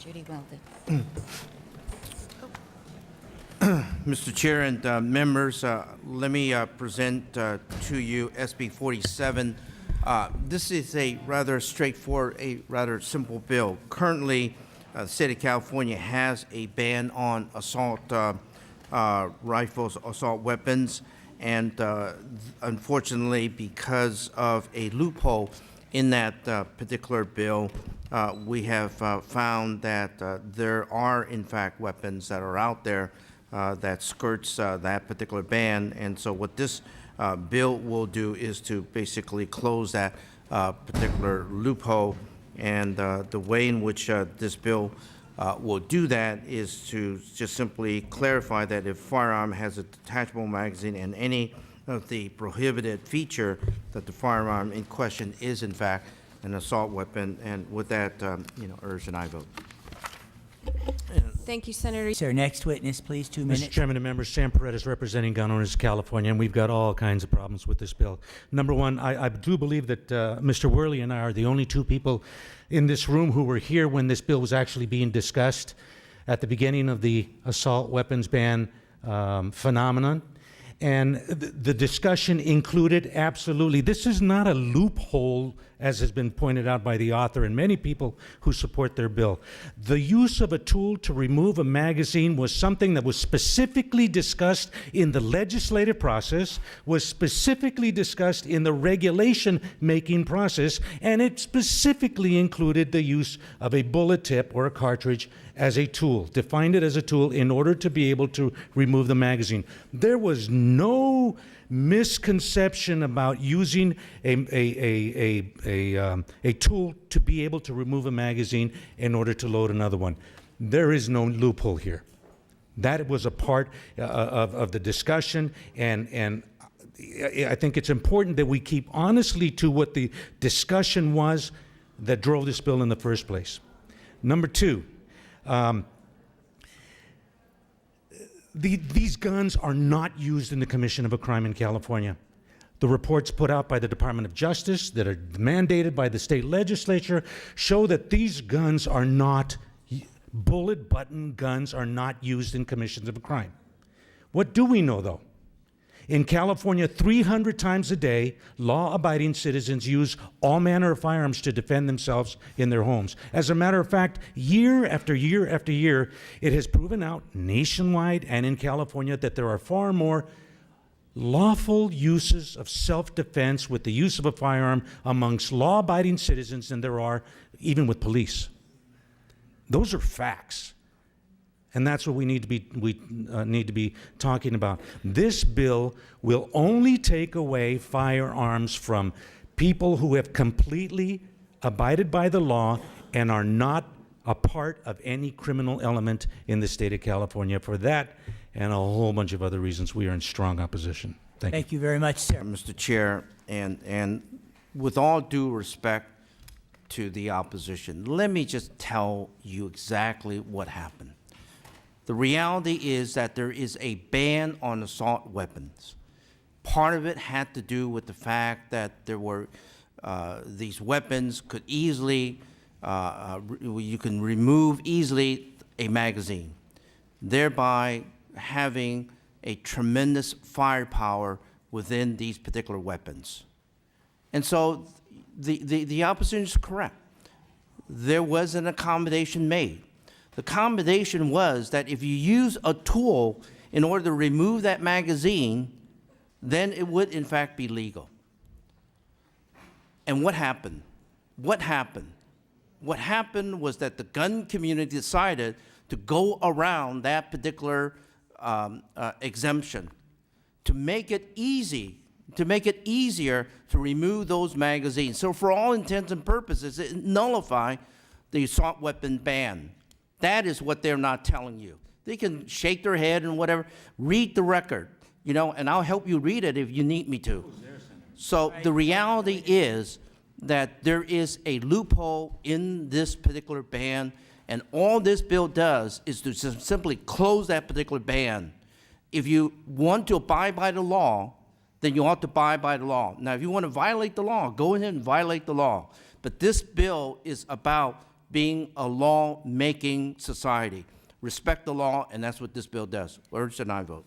Judy Weldon. Mr. Chair and members, let me present to you SB 47. This is a rather straightforward, a rather simple bill. Currently, the state of California has a ban on assault rifles, assault weapons, and unfortunately, because of a loophole in that particular bill, we have found that there are, in fact, weapons that are out there that skirts that particular ban. And so what this bill will do is to basically close that particular loophole. And the way in which this bill will do that is to just simply clarify that if firearm has a detachable magazine and any of the prohibited feature, that the firearm in question is in fact an assault weapon. And with that, urge an aye vote. Thank you, Senator. Sir, next witness, please, 2 minutes. Mr. Chairman and members, Sam Paredes representing Gun Owners of California, and we've got all kinds of problems with this bill. Number one, I do believe that Mr. Worley and I are the only two people in this room who were here when this bill was actually being discussed at the beginning of the assault weapons ban phenomenon. And the discussion included absolutely, this is not a loophole, as has been pointed out by the author and many people who support their bill. The use of a tool to remove a magazine was something that was specifically discussed in the legislative process, was specifically discussed in the regulation-making process, and it specifically included the use of a bullet tip or a cartridge as a tool, defined it as a tool in order to be able to remove the magazine. There was no misconception about using a tool to be able to remove a magazine in order to load another one. There is no loophole here. That was a part of the discussion, and I think it's important that we keep honestly to what the discussion was that drove this bill in the first place. Number two, these guns are not used in the commission of a crime in California. The reports put out by the Department of Justice that are mandated by the state legislature show that these guns are not, bullet button guns are not used in commissions of a crime. What do we know, though? In California, 300 times a day, law-abiding citizens use all manner of firearms to defend themselves in their homes. As a matter of fact, year after year after year, it has proven out nationwide and in California that there are far more lawful uses of self-defense with the use of a firearm amongst law-abiding citizens than there are even with police. Those are facts. And that's what we need to be talking about. This bill will only take away firearms from people who have completely abided by the law and are not a part of any criminal element in the state of California. For that and a whole bunch of other reasons, we are in strong opposition. Thank you. Thank you very much, sir. Mr. Chair, and with all due respect to the opposition, let me just tell you exactly what happened. The reality is that there is a ban on assault weapons. Part of it had to do with the fact that there were these weapons could easily, you can remove easily a magazine, thereby having a tremendous firepower within these particular weapons. And so the opposition is correct. There was an accommodation made. The accommodation was that if you use a tool in order to remove that magazine, then it would in fact be legal. And what happened? What happened? What happened was that the gun community decided to go around that particular exemption to make it easy, to make it easier to remove those magazines. So for all intents and purposes, it nullified the assault weapon ban. That is what they're not telling you. They can shake their head and whatever. Read the record, and I'll help you read it if you need me to. So the reality is that there is a loophole in this particular ban, and all this bill does is to simply close that particular ban. If you want to abide by the law, then you ought to abide by the law. Now, if you want to violate the law, go ahead and violate the law. But this bill is about being a law-making society. Respect the law, and that's what this bill does. Urge and I vote.